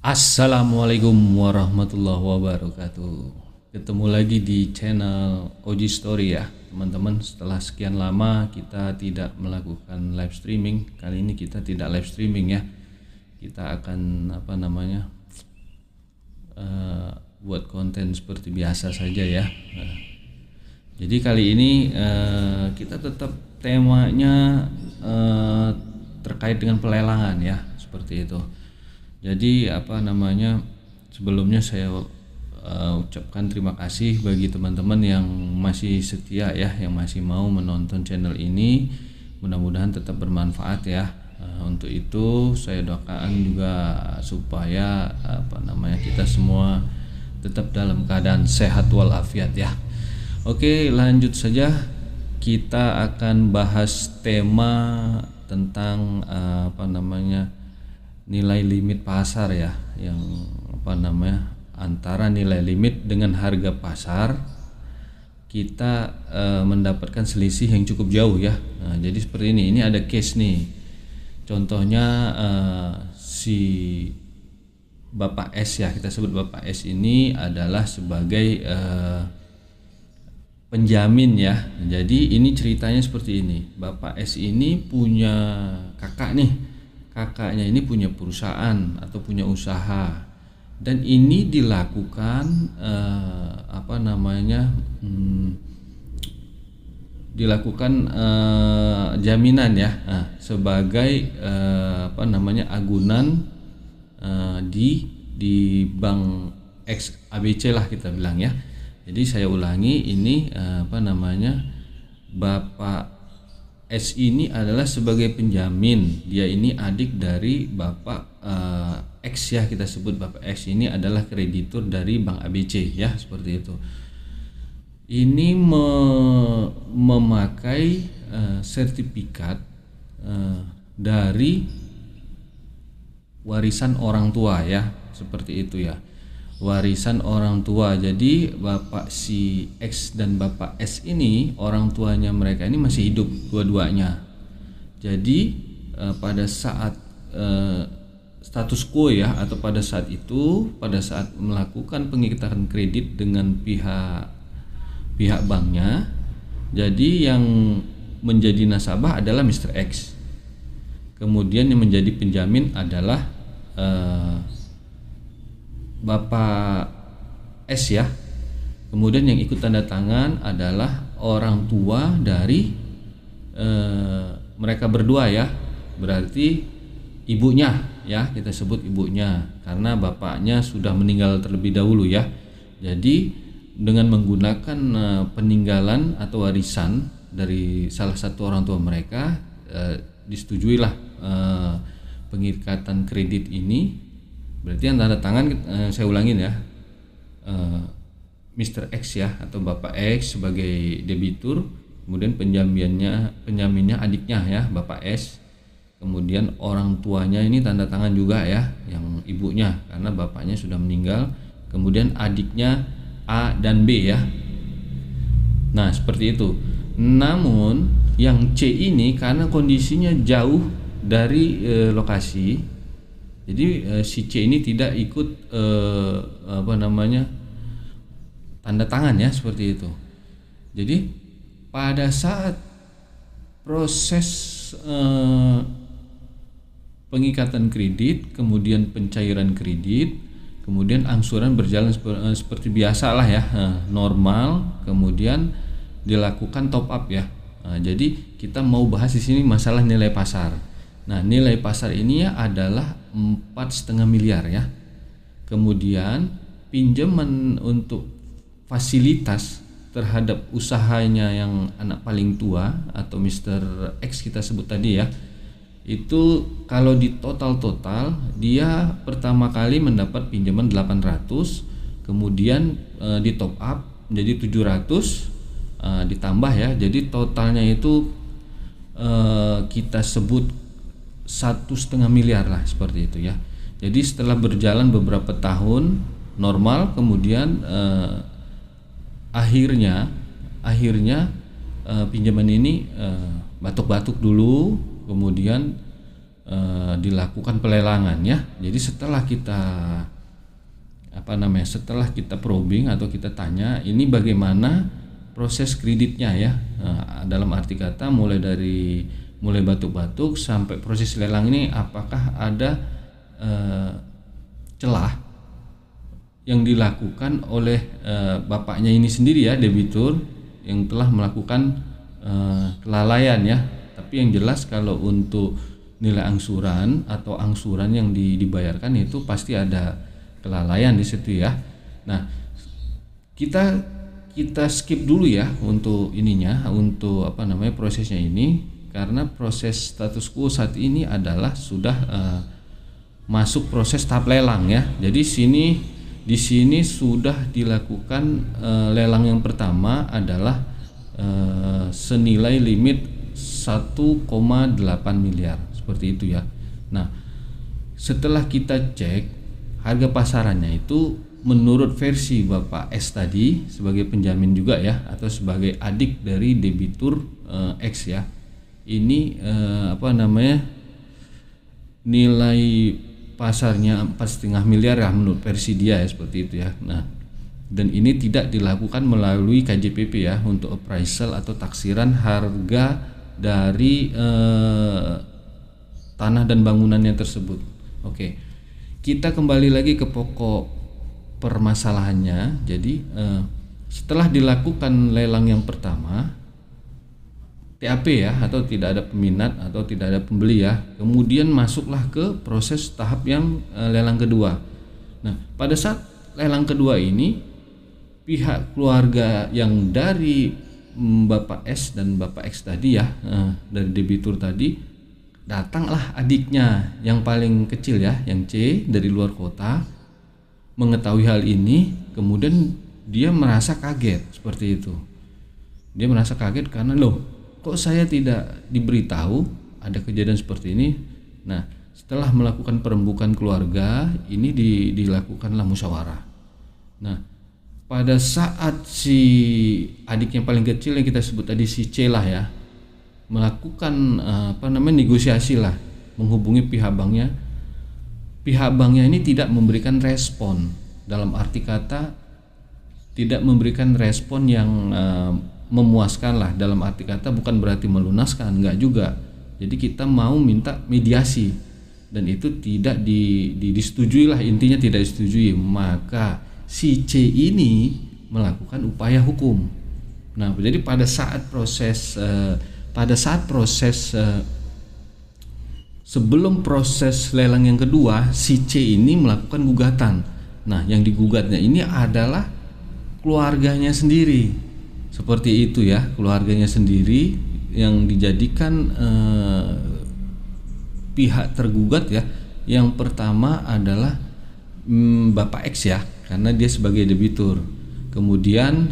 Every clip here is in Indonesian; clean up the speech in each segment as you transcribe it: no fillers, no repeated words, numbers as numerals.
Assalamualaikum warahmatullahi wabarakatuh. Ketemu lagi di channel Oji Story ya, teman-teman. Setelah sekian lama kita tidak melakukan live streaming, kali ini kita tidak live streaming ya. Kita akan buat konten seperti biasa saja ya. Jadi kali ini kita tetap temanya terkait dengan pelelangan ya, seperti itu. Jadi sebelumnya saya ucapkan terima kasih bagi teman-teman yang masih setia ya, yang masih mau menonton channel ini. Mudah-mudahan tetap bermanfaat ya. Untuk itu saya doakan juga supaya kita semua tetap dalam keadaan sehat walafiat ya. Oke, lanjut saja. Kita akan bahas tema tentang nilai limit pasar ya, yang antara nilai limit dengan harga pasar kita mendapatkan selisih yang cukup jauh ya. Nah, jadi seperti ini ada case nih. Contohnya si Bapak S ya, kita sebut Bapak S ini adalah sebagai penjamin ya. Jadi ini ceritanya seperti ini. Bapak S ini punya kakak nih. Kakaknya ini punya perusahaan atau punya usaha, dan ini dilakukan jaminan ya, sebagai agunan di bank X ABC lah kita bilang ya. Jadi saya ulangi, ini Bapak S ini adalah sebagai penjamin. Dia ini adik dari Bapak X ya, kita sebut Bapak X ini adalah kreditur dari Bank ABC ya, seperti itu. Ini memakai sertifikat dari warisan orang tua ya, seperti itu ya. Warisan orang tua. Jadi Bapak si X dan Bapak S ini, orang tuanya mereka ini masih hidup dua-duanya. Jadi pada saat status quo ya, atau pada saat melakukan pengikat kredit dengan pihak banknya, jadi yang menjadi nasabah adalah Mr. X. Kemudian yang menjadi penjamin adalah Bapak S ya. Kemudian yang ikut tanda tangan adalah orang tua dari mereka berdua ya. Berarti ibunya ya, kita sebut ibunya, karena bapaknya sudah meninggal terlebih dahulu ya. Jadi dengan menggunakan peninggalan atau warisan dari salah satu orang tua mereka, disetujuilah pengikatan kredit ini. Berarti yang tanda tangan, saya ulangin ya, Mr. X ya, atau Bapak X sebagai debitur, kemudian penjaminnya adiknya ya, Bapak S. Kemudian orang tuanya ini tanda tangan juga ya, yang ibunya, karena bapaknya sudah meninggal. Kemudian adiknya A dan B ya. Nah, seperti itu. Namun yang C ini karena kondisinya jauh dari lokasi, jadi si C ini tidak ikut tanda tangan ya, seperti itu. Jadi pada saat proses pengikatan kredit, kemudian pencairan kredit, kemudian angsuran berjalan seperti biasa lah ya, normal. Kemudian dilakukan top up ya. Jadi kita mau bahas di sini masalah nilai pasar. Nah, nilai pasar ini ya adalah 4,5 miliar ya. Kemudian pinjaman untuk fasilitas terhadap usahanya yang anak paling tua atau Mr. X kita sebut tadi ya, itu kalau di total dia pertama kali mendapat pinjaman 800, kemudian di top up menjadi 700, ditambah ya, jadi totalnya itu kita sebut 1,5 miliar lah, seperti itu ya. Jadi setelah berjalan beberapa tahun normal, kemudian akhirnya pinjaman ini batuk-batuk dulu, kemudian dilakukan pelelangan ya. Jadi setelah kita probing atau kita tanya ini bagaimana proses kreditnya ya, dalam arti kata mulai batuk-batuk sampai proses lelang ini apakah ada celah yang dilakukan oleh bapaknya ini sendiri ya, debitur yang telah melakukan kelalaian ya. Tapi yang jelas kalau untuk nilai angsuran atau angsuran yang dibayarkan itu pasti ada kelalaian di situ ya. Nah, kita skip dulu ya untuk prosesnya ini, karena proses status quo saat ini adalah sudah masuk proses tahap lelang ya. Jadi di sini sudah dilakukan lelang yang pertama adalah senilai limit 1,8 miliar seperti itu ya. Nah, setelah kita cek harga pasarannya itu menurut versi Bapak S tadi sebagai penjamin juga ya, atau sebagai adik dari debitur X ya. Ini nilai pasarnya 4,5 miliar ya menurut versi dia ya, seperti itu ya. Nah, dan ini tidak dilakukan melalui KJPP ya untuk appraisal atau taksiran harga dari tanah dan bangunannya tersebut. Oke, kita kembali lagi ke pokok permasalahannya. Jadi setelah dilakukan lelang yang pertama, TAP ya, atau tidak ada peminat atau tidak ada pembeli ya, kemudian masuklah ke proses tahap yang lelang kedua. Nah, pada saat lelang kedua ini pihak keluarga yang dari Bapak S dan Bapak X tadi ya, dari debitur tadi, datanglah adiknya yang paling kecil ya, yang C dari luar kota, mengetahui hal ini, kemudian dia merasa kaget seperti itu. Dia merasa kaget karena kok saya tidak diberitahu ada kejadian seperti ini. Nah, setelah melakukan perembukan keluarga ini dilakukanlah musyawarah. Nah, pada saat si adik yang paling kecil yang kita sebut tadi si C lah ya, melakukan negosiasi lah, menghubungi pihak banknya. Pihak banknya ini tidak memberikan respon, dalam arti kata tidak memberikan respon yang memuaskan lah, dalam arti kata bukan berarti melunaskan, enggak juga. Jadi kita mau minta mediasi dan itu tidak disetujui lah, intinya tidak disetujui. Maka si C ini melakukan upaya hukum. Nah, jadi pada saat proses sebelum proses lelang yang kedua, si C ini melakukan gugatan. Nah, yang digugatnya ini adalah keluarganya sendiri. Seperti itu ya, keluarganya sendiri yang dijadikan pihak tergugat ya. Yang pertama adalah Bapak X ya, karena dia sebagai debitur. Kemudian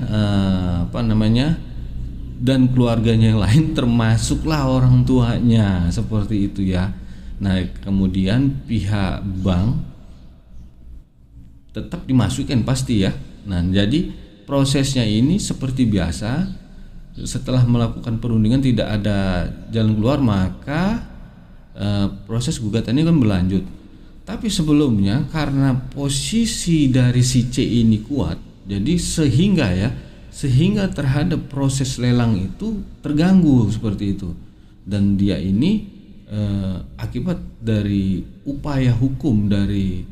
dan keluarganya yang lain termasuklah orang tuanya, seperti itu ya. Nah, kemudian pihak bank tetap dimasukkan pasti ya. Nah, jadi prosesnya ini seperti biasa. Setelah melakukan perundingan tidak ada jalan keluar, maka proses gugatan ini kan berlanjut. Tapi sebelumnya karena posisi dari si C ini kuat, jadi sehingga terhadap proses lelang itu terganggu seperti itu. Dan dia ini akibat dari upaya hukum dari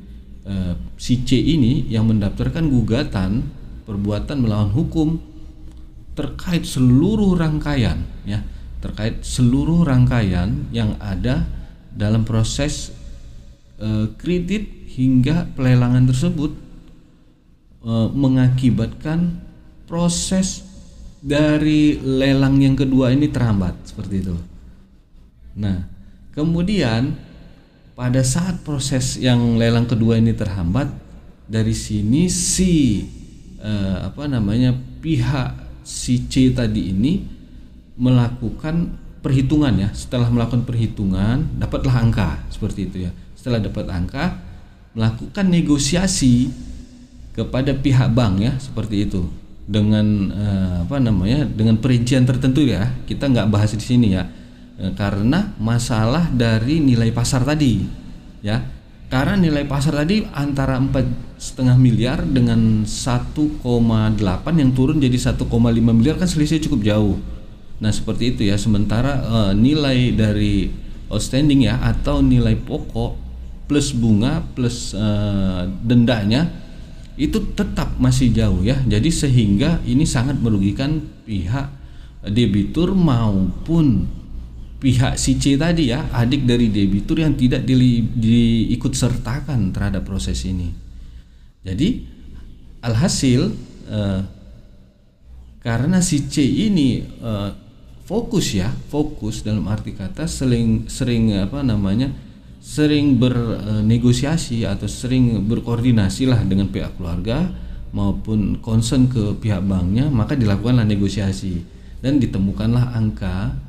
si C ini yang mendaftarkan gugatan perbuatan melawan hukum terkait seluruh rangkaian ya, terkait seluruh rangkaian yang ada dalam proses kredit hingga pelelangan tersebut, mengakibatkan proses dari lelang yang kedua ini terhambat seperti itu. Nah, kemudian pada saat proses yang lelang kedua ini terhambat, dari sini pihak si C tadi ini melakukan perhitungan ya. Setelah melakukan perhitungan, dapatlah angka seperti itu ya. Setelah dapat angka, melakukan negosiasi kepada pihak bank ya, seperti itu. Dengan dengan perincian tertentu ya. Kita nggak bahas di sini ya. karena masalah dari nilai pasar tadi, ya. Karena nilai pasar tadi antara 4,5 miliar dengan 1,8 yang turun jadi 1,5 miliar kan selisih cukup jauh. Nah seperti itu ya. Sementara nilai dari outstanding ya, atau nilai pokok plus bunga plus dendanya itu tetap masih jauh ya. Jadi sehingga ini sangat merugikan pihak debitur maupun pihak si C tadi ya, adik dari debitur yang tidak diikut sertakan terhadap proses ini. Jadi alhasil karena si C ini fokus dalam arti kata sering bernegosiasi atau sering berkoordinasi lah dengan pihak keluarga maupun concern ke pihak banknya, maka dilakukanlah negosiasi dan ditemukanlah angka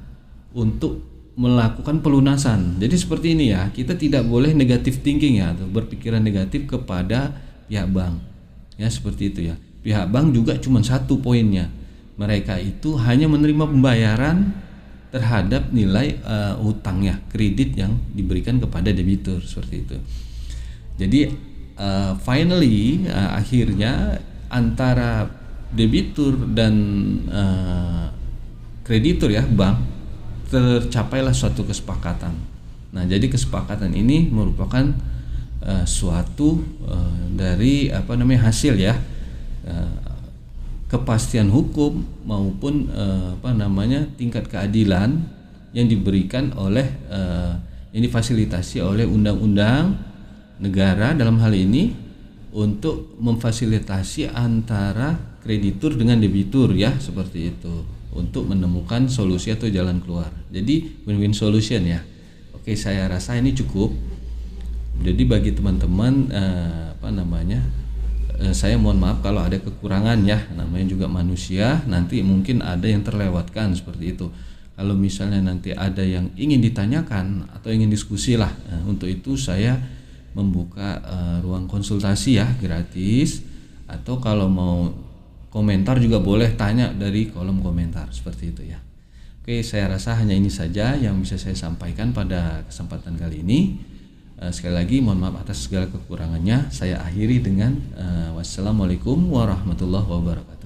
untuk melakukan pelunasan. Jadi seperti ini ya, kita tidak boleh negatif thinking ya, atau berpikiran negatif kepada pihak bank ya, seperti itu ya. Pihak bank juga cuma satu poinnya, mereka itu hanya menerima pembayaran terhadap nilai utangnya, kredit yang diberikan kepada debitur, seperti itu. Jadi finally akhirnya antara debitur dan kreditur ya, bank, tercapailah suatu kesepakatan. Nah, jadi kesepakatan ini merupakan suatu dari hasil ya, kepastian hukum maupun tingkat keadilan yang diberikan oleh yang difasilitasi oleh undang-undang negara dalam hal ini untuk memfasilitasi antara kreditur dengan debitur ya, seperti itu, untuk menemukan solusi atau jalan keluar. Jadi win-win solution ya. Oke, saya rasa ini cukup. Jadi bagi teman-teman saya mohon maaf kalau ada kekurangan ya, namanya juga manusia, nanti mungkin ada yang terlewatkan seperti itu. Kalau misalnya nanti ada yang ingin ditanyakan atau ingin diskusi lah, untuk itu saya membuka ruang konsultasi ya, gratis, atau kalau mau komentar juga boleh tanya dari kolom komentar, seperti itu ya. Oke, saya rasa hanya ini saja yang bisa saya sampaikan pada kesempatan kali ini. Sekali lagi mohon maaf atas segala kekurangannya. Saya akhiri dengan wassalamualaikum warahmatullahi wabarakatuh.